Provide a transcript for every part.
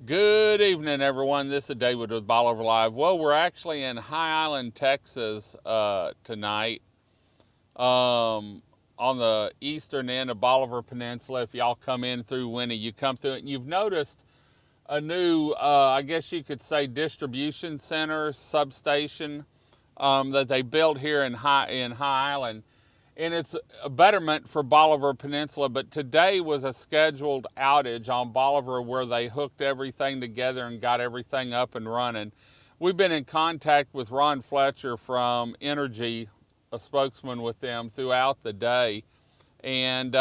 Good evening, everyone. This is David with Bolivar Live. Well, we're actually in High Island, Texas tonight on the eastern end of Bolivar Peninsula. If y'all come in through Winnie, you come through it, and you've noticed a new, I guess you could say, distribution center, substation that they built here in High Island. And it's a betterment for Bolivar Peninsula, but today was a scheduled outage on Bolivar where they hooked everything together and got everything up and running. We've been in contact with Ron Fletcher from Entergy, a spokesman with them, throughout the day, and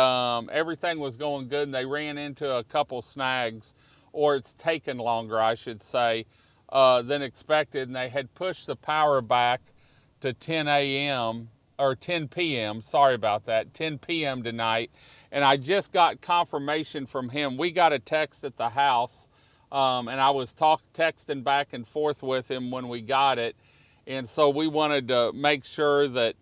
everything was going good, and they ran into a couple snags, or it's taken longer, I should say, than expected, and they had pushed the power back to 10 a.m., or 10 p.m., sorry about that, 10 p.m. tonight, and I just got confirmation from him. We got a text at the house, and I was texting back and forth with him when we got it, and so we wanted to make sure that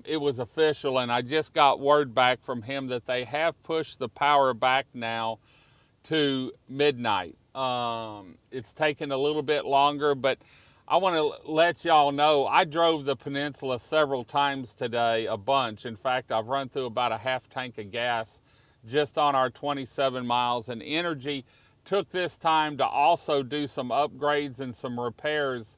it was official, and I just got word back from him that they have pushed the power back now to midnight. It's taken a little bit longer, but I want to let y'all know I drove the peninsula several times today, a bunch. In fact, I've run through about a half tank of gas just on our 27 miles, and Entergy took this time to also do some upgrades and some repairs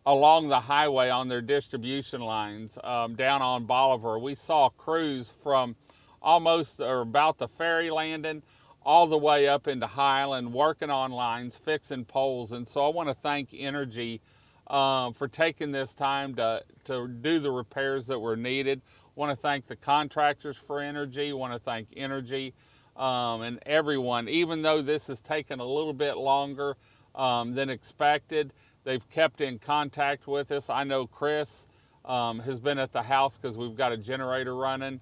along the highway on their distribution lines down on Bolivar. We saw crews from almost or about the ferry landing all the way up into Highland working on lines, fixing poles, and so I want to thank Entergy for taking this time to do the repairs that were needed. I want to thank the contractors for Entergy. I want to thank Entergy and everyone. Even though this has taken a little bit longer than expected, they've kept in contact with us. I know Chris has been at the house because we've got a generator running,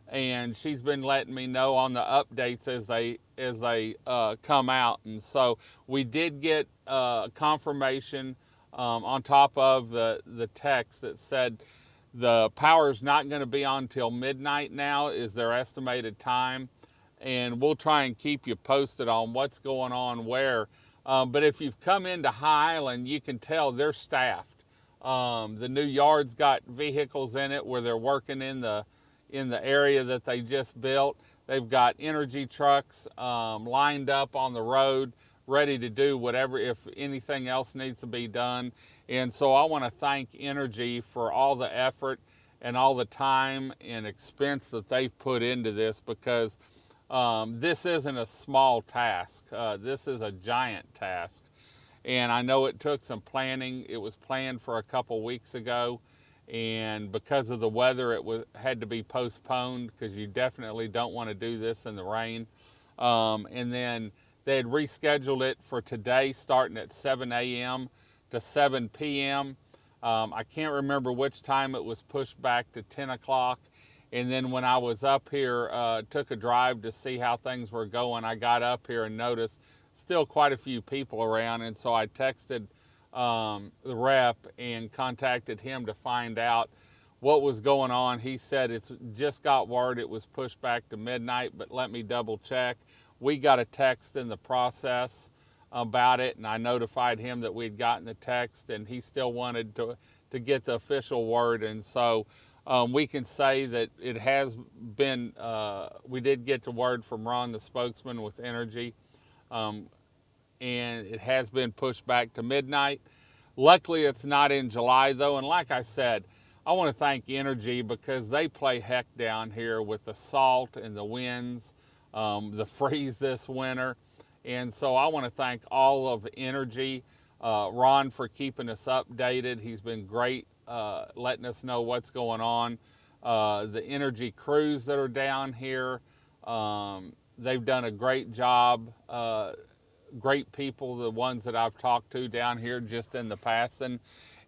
and she's been letting me know on the updates as they come out. And so we did get confirmation on top of the text that said the power's not going to be on till midnight now is their estimated time, and we'll try and keep you posted on what's going on where. But if you've come into High Island, you can tell they're staffed. The new yard's got vehicles in it where they're working in the area that they just built. They've got Entergy trucks lined up on the road, ready to do whatever, if anything else needs to be done. And so I want to thank Entergy for all the effort and all the time and expense that they've put into this, because this isn't a small task. This is a giant task. And I know it took some planning. It was planned for a couple weeks ago, and because of the weather, it had to be postponed, because you definitely don't want to do this in the rain. And then they had rescheduled it for today, starting at 7 a.m. to 7 p.m. I can't remember which time it was pushed back to 10 o'clock. And then when I was up here, took a drive to see how things were going, I got up here and noticed still quite a few people around. And so I texted the rep and contacted him to find out what was going on. He said it's just got word it was pushed back to midnight, but let me double check. We got a text in the process about it, and I notified him that we'd gotten the text, and he still wanted to get the official word. And so we can say that it has been, we did get the word from Ron, the spokesman with Entergy, and it has been pushed back to midnight. Luckily, it's not in July, though, and like I said, I want to thank Entergy because they play heck down here with the salt and the winds, the freeze this winter. And so I want to thank all of Entergy, Ron for keeping us updated. He's been great letting us know what's going on. The Entergy crews that are down here, they've done a great job. Great people, the ones that I've talked to down here just in the past.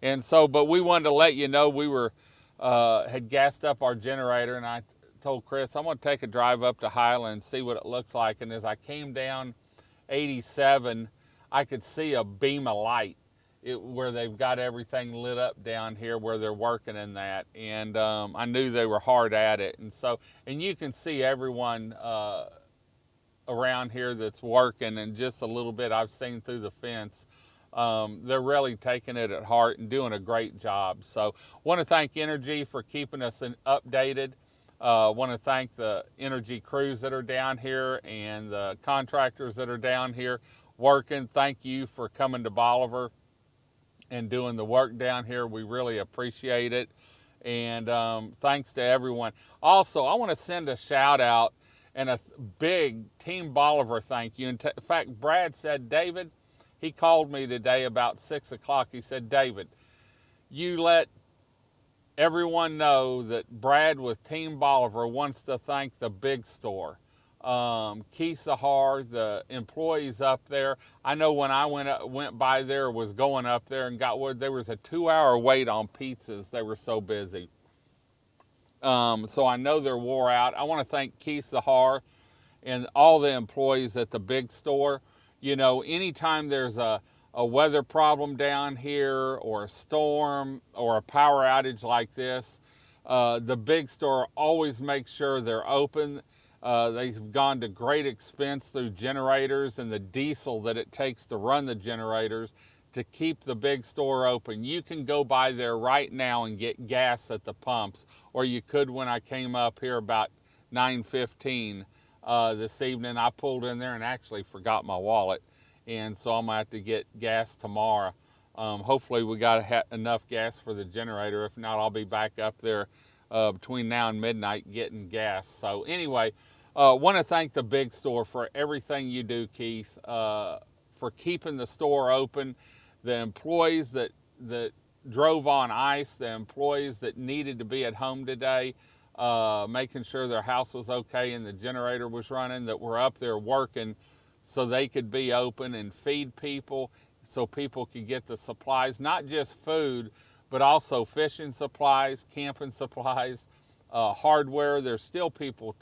And so, but we wanted to let you know we were, had gassed up our generator, and I told Chris, I'm going to take a drive up to Highland and see what it looks like. And as I came down 87, I could see a beam of light where they've got everything lit up down here where they're working in that. And I knew they were hard at it. And so, and you can see everyone around here that's working, and just a little bit I've seen through the fence. They're really taking it at heart and doing a great job. So want to thank Entergy for keeping us updated. Want to thank the Entergy crews that are down here and the contractors that are down here working. Thank you for coming to Bolivar and doing the work down here. We really appreciate it. And thanks to everyone. Also, I want to send a shout out and a big Team Bolivar thank you. In fact, Brad said, David, he called me today about 6 o'clock. He said, David, you let everyone know that Brad with Team Bolivar wants to thank the big store. Keith Sahar, the employees up there. I know when I went by there, was going up there and got word there was a 2-hour wait on pizzas. They were so busy. So I know they're wore out. I want to thank Keith Sahar and all the employees at the big store. You know, anytime there's a weather problem down here or a storm or a power outage like this, the big store always makes sure they're open. They've gone to great expense through generators and the diesel that it takes to run the generators to keep the big store open. You can go by there right now and get gas at the pumps, or you could when I came up here about 9:15 this evening. I pulled in there and actually forgot my wallet, and so I'm gonna have to get gas tomorrow. Hopefully we got enough gas for the generator. If not, I'll be back up there between now and midnight getting gas. So anyway, want to thank the big store for everything you do, Keith, for keeping the store open, the employees that drove on ice, the employees that needed to be at home today, making sure their house was okay and the generator was running, that were up there working so they could be open and feed people, so people could get the supplies, not just food, but also fishing supplies, camping supplies, hardware. There's still people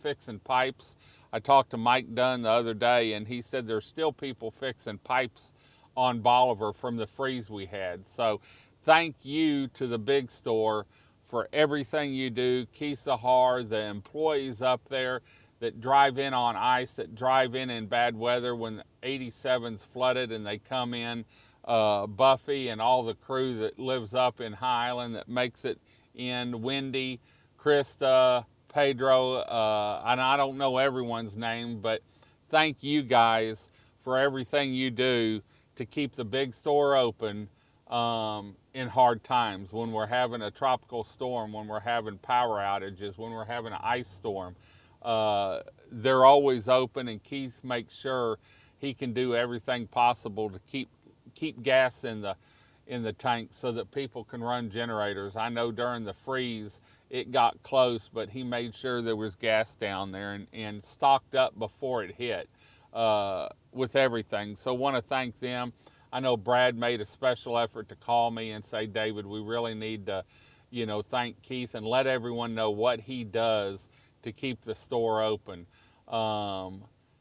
fixing pipes. I talked to Mike Dunn the other day, and he said there's still people fixing pipes on Bolivar from the freeze we had. So thank you to the big store for everything you do. Keith Sahar, the employees up there that drive in on ice, that drive in bad weather when the 87's flooded and they come in, Buffy and all the crew that lives up in High Island that makes it in, Wendy, Krista, Pedro, and I don't know everyone's name, but thank you guys for everything you do to keep the big store open in hard times, when we're having a tropical storm, when we're having power outages, when we're having an ice storm. They're always open, and Keith makes sure he can do everything possible to keep gas in the tank so that people can run generators. I know during the freeze it got close, but he made sure there was gas down there and stocked up before it hit with everything. So want to thank them. I know Brad made a special effort to call me and say, David, we really need to, thank Keith and let everyone know what he does to keep the store open.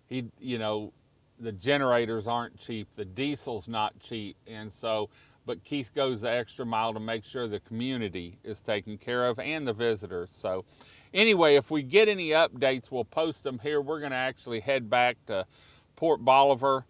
The generators aren't cheap, the diesel's not cheap, but Keith goes the extra mile to make sure the community is taken care of and the visitors. So anyway, if we get any updates, we'll post them here. We're gonna actually head back to Port Bolivar,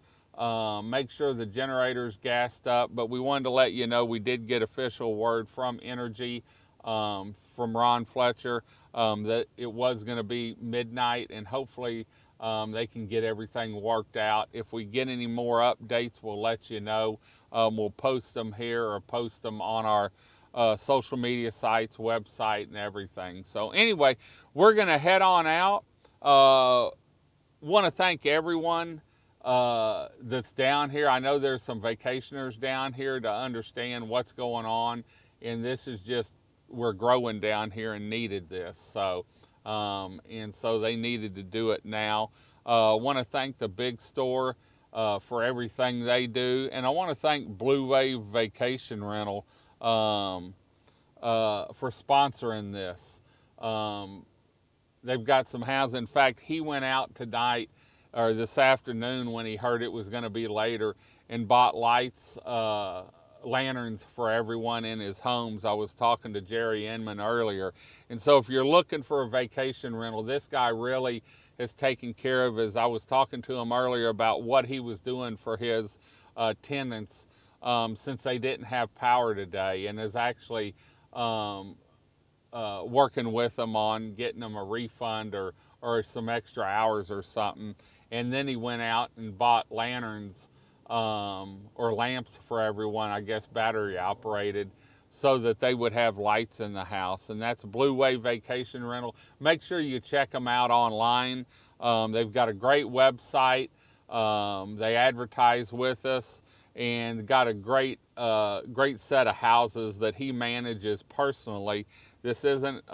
make sure the generator's gassed up, but we wanted to let you know we did get official word from Entergy, from Ron Fletcher, that it was gonna be midnight, and hopefully they can get everything worked out. If we get any more updates, we'll let you know. We'll post them here or post them on our social media sites, website, and everything. So anyway, we're gonna head on out. Want to thank everyone that's down here. I know there's some vacationers down here to understand what's going on, and this is just, we're growing down here and needed this. So and so they needed to do it now. Want to thank the big store for everything they do, and I want to thank Blue Wave Vacation Rental for sponsoring this. They've got some housing. In fact, he went out tonight or this afternoon when he heard it was going to be later and bought lights lanterns for everyone in his homes. I was talking to Jerry Inman earlier. And so if you're looking for a vacation rental, this guy really has taken care of his. I was talking to him earlier about what he was doing for his tenants since they didn't have power today, and is actually working with them on getting them a refund or some extra hours or something. And then he went out and bought lanterns or lamps for everyone, I guess battery operated, so that they would have lights in the house. And that's Blue Wave Vacation Rental. Make sure you check them out online. They've got a great website. They advertise with us, and got a great set of houses that he manages personally. This isn't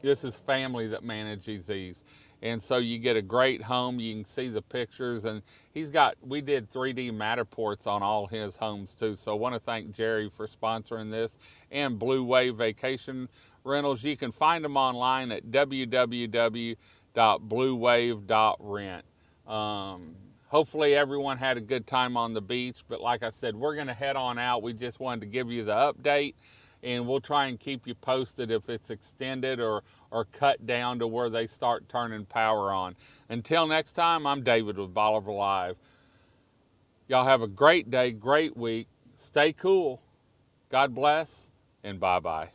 this is family that manages these. And so you get a great home. You can see the pictures, and we did 3D Matterports on all his homes too. So I want to thank Jerry for sponsoring this, and Blue Wave Vacation Rentals. You can find them online at www.bluewave.rent. Hopefully everyone had a good time on the beach, but like I said, we're going to head on out. We just wanted to give you the update, and we'll try and keep you posted if it's extended or cut down to where they start turning power on. Until next time, I'm David with Bolivar Live. Y'all have a great day, great week. Stay cool. God bless, and bye-bye.